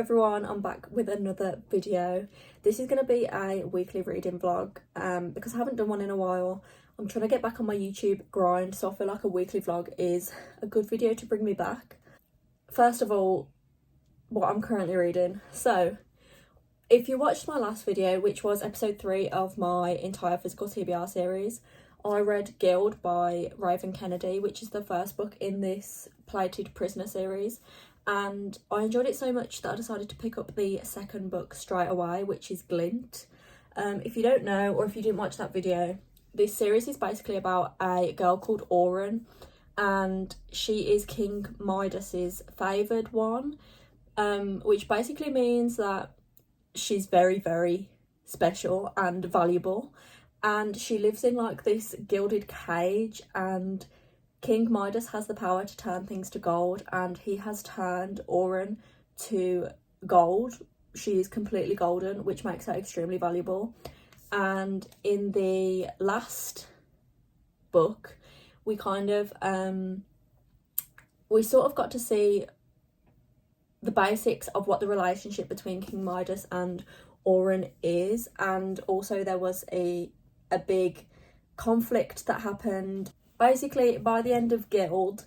everyone, I'm back with another video. This is going to be a weekly reading vlog because I haven't done one in a while. I'm trying to get back on my YouTube grind, so I feel like a weekly vlog is a good video to bring me back. First of all, what I'm currently reading. So if you watched my last video, which was episode 3 of my entire physical TBR series, I read Guild by Raven Kennedy, which is the first book in this Plated Prisoner series, and I enjoyed it so much that I decided to pick up the second book straight away, which is Glint. If you don't know, or if you didn't watch that video, this series is basically about a girl called Auren, and she is King Midas's favoured one, which basically means that she's very, very special and valuable, and she lives in like this gilded cage, and King Midas has the power to turn things to gold, and he has turned Auren to gold. She is completely golden, which makes her extremely valuable. And in the last book, we kind of we sort of got to see the basics of what the relationship between King Midas and Auren is, and also there was a big conflict that happened. Basically, by the end of Guild,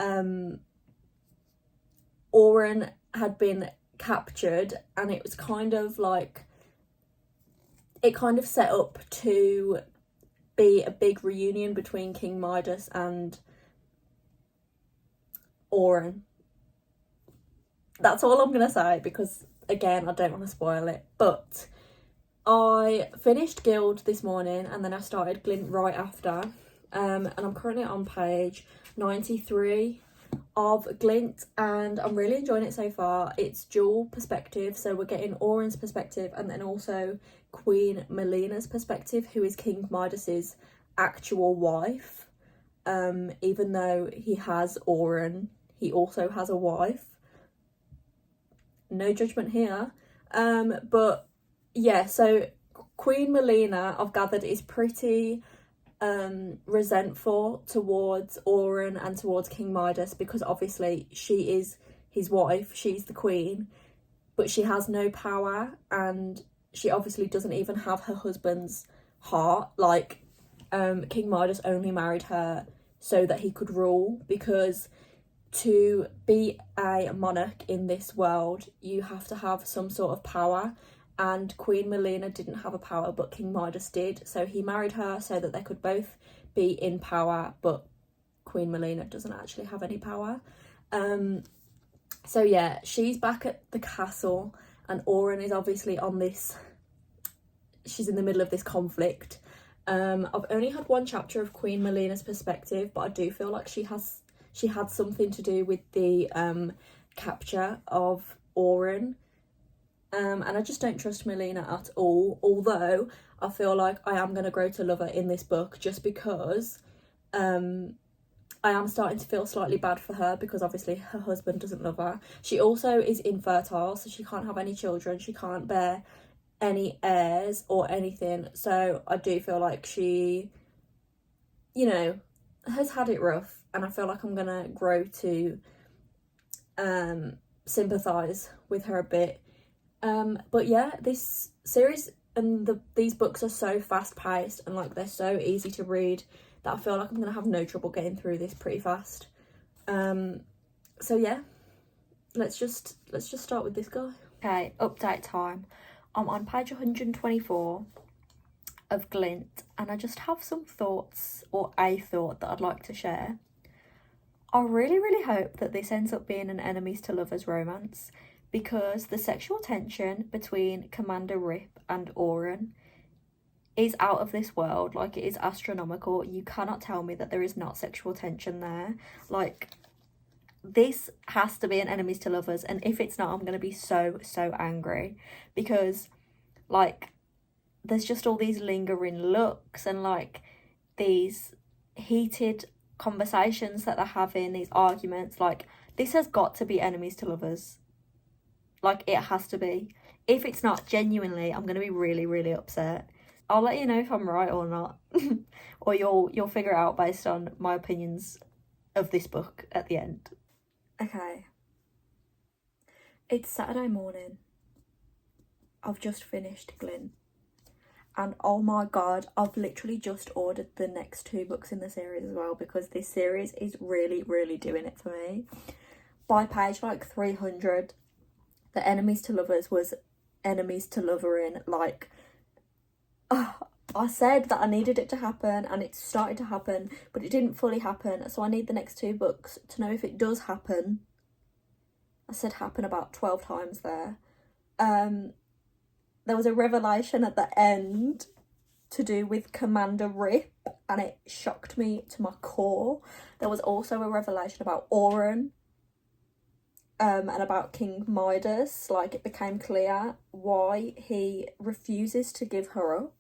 Auren had been captured, and it was kind of like, it kind of set up to be a big reunion between King Midas and Auren. That's all I'm going to say, because again, I don't want to spoil it. But I finished Guild this morning, and then I started Glint right after. And I'm currently on page 93 of Glint, and I'm really enjoying it so far. It's dual perspective, so we're getting Auren's perspective and then also Queen Melina's perspective, who is King Midas's actual wife. Even though he has Auren, he also has a wife. No judgment here. But yeah, so Queen Melina, I've gathered, is pretty resentful towards Auren and towards King Midas, because obviously she is his wife, she's the queen, but she has no power, and she obviously doesn't even have her husband's heart. Like, King Midas only married her so that he could rule, because to be a monarch in this world, you have to have some sort of power, and Queen Melina didn't have a power, but King Midas did, so he married her so that they could both be in power, but Queen Melina doesn't actually have any power. So yeah, she's back at the castle, and Auren is obviously on this, she's in the middle of this conflict. I've only had one chapter of Queen Melina's perspective, but I do feel like she had something to do with the capture of Auren. And I just don't trust Melina at all, although I feel like I am going to grow to love her in this book, just because I am starting to feel slightly bad for her, because obviously her husband doesn't love her. She also is infertile, so she can't have any children, she can't bear any heirs or anything, so I do feel like she, you know, has had it rough, and I feel like I'm going to grow to sympathise with her a bit. But yeah, this series and these books are so fast paced, and like they're so easy to read, that I feel like I'm gonna have no trouble getting through this pretty fast. So yeah, let's just start with this guy. Okay, update time. I'm on page 124 of Glint, and I just have some thoughts, or a thought that I'd like to share. I really hope that this ends up being an enemies to lovers romance, because the sexual tension between Commander Rip and Auren is out of this world. Like, it is astronomical. You cannot tell me that there is not sexual tension there. Like, this has to be an enemies to lovers, and if it's not, I'm going to be so angry, because like there's just all these lingering looks and like these heated conversations that they're having, these arguments. Like, this has got to be enemies to lovers. Like, it has to be. If it's not, genuinely, I'm going to be really upset. I'll let you know if I'm right or not. Or you'll figure it out based on my opinions of this book at the end. Okay. It's Saturday morning. I've just finished Glint. And oh my god, I've literally just ordered the next 2 books in the series as well, because this series is really, really doing it for me. By page like 300, the enemies to lovers was enemies to lovering. Like, I said that I needed it to happen, and it started to happen, but it didn't fully happen. So I need the next 2 books to know if it does happen. I said happen about 12 times there. There was a revelation at the end to do with Commander Rip, and it shocked me to my core. There was also a revelation about Auron, and about King Midas. Like, it became clear why he refuses to give her up,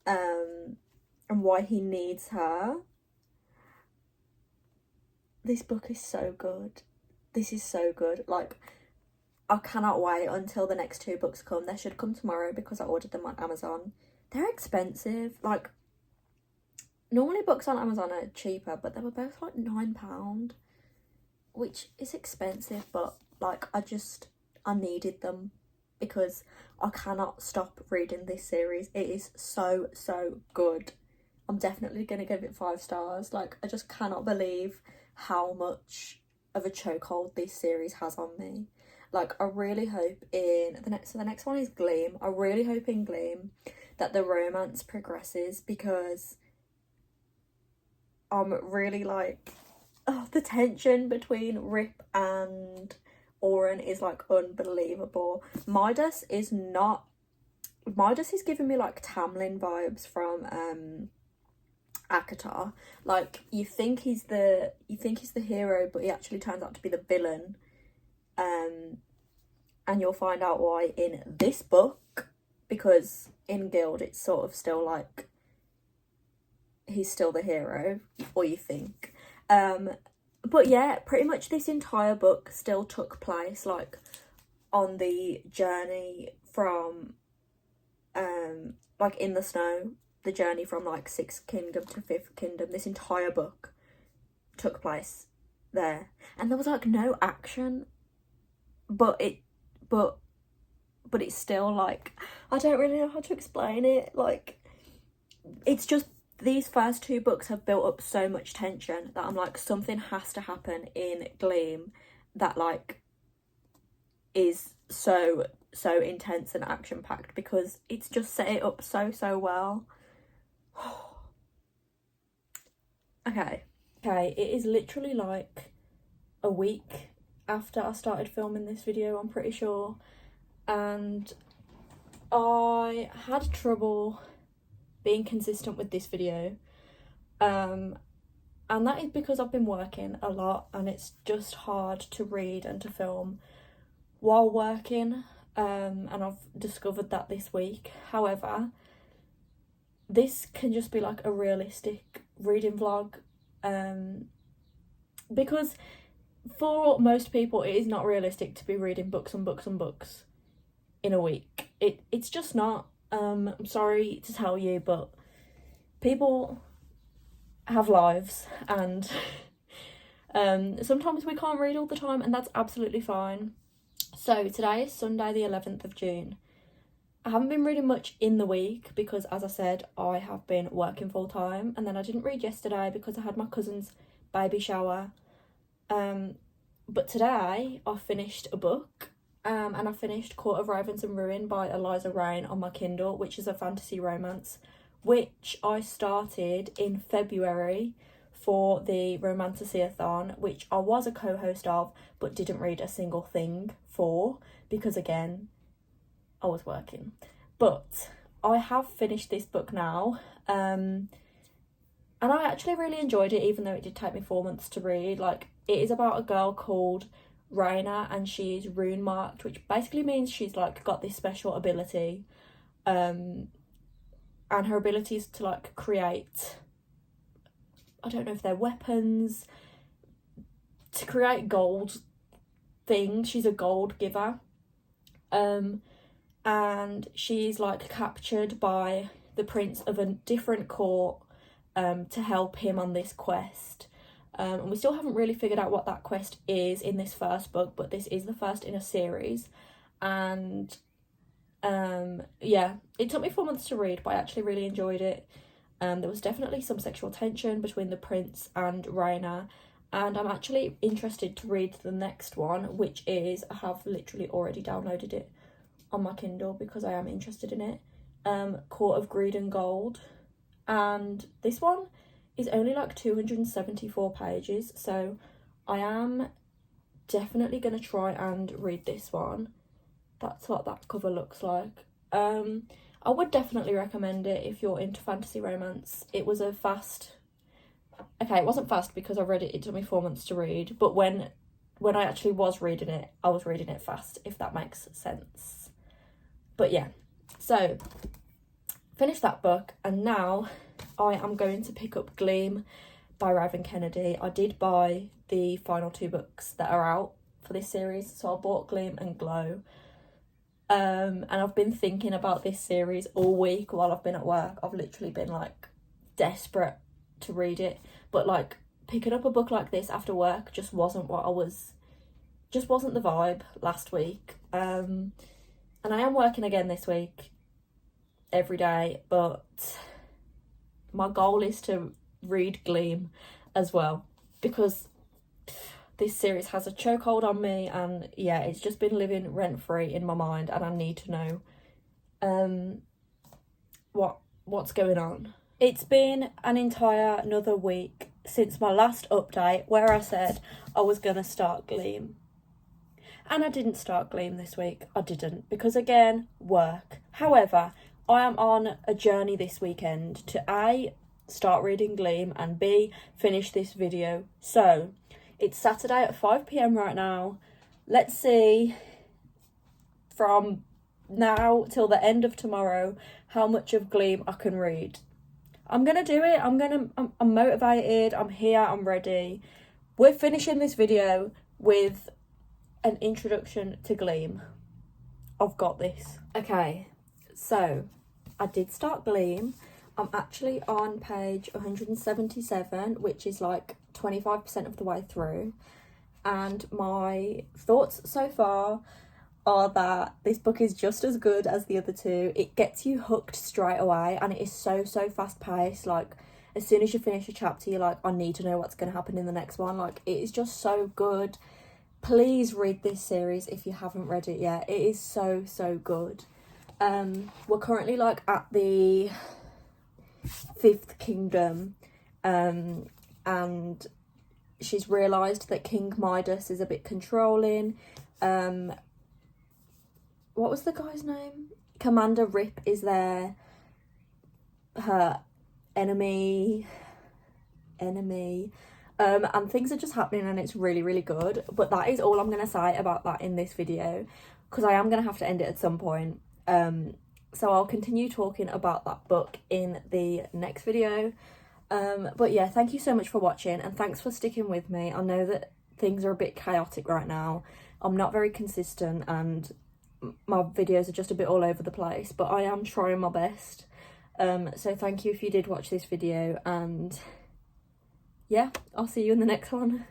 and why he needs her. This book is so good. This is so good. Like, I cannot wait until the next 2 books come. They should come tomorrow because I ordered them on Amazon. They're expensive. Like, normally books on Amazon are cheaper, but they were both like £9, which is expensive, but like, I needed them because I cannot stop reading this series. It is so, so good. I'm definitely going to give it 5 stars. Like, I just cannot believe how much of a chokehold this series has on me. Like, I really hope in the next one is Gleam. I really hope in Gleam that the romance progresses, because I'm really like, the tension between Rip and Auron is like unbelievable. Midas is giving me like Tamlin vibes from ACOTAR. Like, you think he's the hero, but he actually turns out to be the villain. And you'll find out why in this book, because in Guild it's sort of still like he's still the hero, or you think. But yeah, pretty much this entire book still took place like on the journey from like in the snow, the journey from like 6th Kingdom to 5th Kingdom. This entire book took place there, and there was like no action, but it's still like, I don't really know how to explain it. Like, it's just, these first 2 books have built up so much tension that I'm like, something has to happen in Gleam that like is so intense and action packed, because it's just set it up so well. Okay, it is literally like a week after I started filming this video, I'm pretty sure, and I had trouble being consistent with this video, and that is because I've been working a lot, and it's just hard to read and to film while working, and I've discovered that this week. However, this can just be like a realistic reading vlog, because for most people it is not realistic to be reading books and books and books in a week. It's just not. I'm sorry to tell you, but people have lives, and sometimes we can't read all the time, and that's absolutely fine. So today is Sunday the 11th of June. I haven't been reading much in the week because, as I said, I have been working full time, and then I didn't read yesterday because I had my cousin's baby shower. But today I finished a book, and I finished Court of Ravens and Ruin by Eliza Reign on my Kindle, which is a fantasy romance, which I started in February for the Romantasy-a-thon, which I was a co-host of but didn't read a single thing for, because again, I was working. But I have finished this book now, and I actually really enjoyed it, even though it did take me 4 months to read. Like, it is about a girl called Raina, and she is rune marked, which basically means she's like got this special ability, and her ability is to like create, I don't know if they're weapons, to create gold things. She's a gold giver, and she's like captured by the prince of a different court to help him on this quest, And we still haven't really figured out what that quest is in this first book, but this is the first in a series. And yeah, it took me 4 months to read, but I actually really enjoyed it. There was definitely some sexual tension between the prince and Raina, and I'm actually interested to read the next one, which is, I have literally already downloaded it on my Kindle because I am interested in it, Court of Greed and Gold. And this one is only like 274 pages, so I am definitely going to try and read this one. That's what that cover looks like. I would definitely recommend it if you're into fantasy romance. It was a fast... Okay, it wasn't fast because I read it, it took me 4 months to read, but when I actually was reading it, I was reading it fast, if that makes sense. But yeah, so finished that book, and now I am going to pick up Gleam by Raven Kennedy. I did buy the final 2 books that are out for this series, so I bought Gleam and Glow. And I've been thinking about this series all week while I've been at work. I've literally been like desperate to read it, but like picking up a book like this after work just wasn't the vibe last week. And I am working again this week every day, but my goal is to read Gleam as well, because this series has a chokehold on me, and yeah, it's just been living rent-free in my mind, and I need to know what's going on. It's been another week since my last update where I said I was going to start Gleam. And I didn't start Gleam this week. I didn't, because again, work. However, I am on a journey this weekend to A, start reading Gleam, and B, finish this video. So it's Saturday at 5 p.m. right now. Let's see from now till the end of tomorrow how much of Gleam I can read. I'm gonna do it. I'm motivated. I'm here. I'm ready. We're finishing this video with an introduction to Gleam. I've got this. Okay, so I did start Gleam. I'm actually on page 177, which is like 25% of the way through. And my thoughts so far are that this book is just as good as the other 2. It gets you hooked straight away, and it is so fast paced. Like, as soon as you finish a chapter, you're like, I need to know what's going to happen in the next one. Like, it is just so good. Please read this series if you haven't read it yet. It is so good. We're currently like at the 5th kingdom, and she's realised that King Midas is a bit controlling. What was the guy's name? Commander Rip is there, her enemy, and things are just happening, and it's really good. But that is all I'm going to say about that in this video, because I am going to have to end it at some point. So I'll continue talking about that book in the next video. But yeah, thank you so much for watching, and thanks for sticking with me. I know that things are a bit chaotic right now. I'm not very consistent, and my videos are just a bit all over the place, but I am trying my best. So thank you if you did watch this video, and yeah, I'll see you in the next one.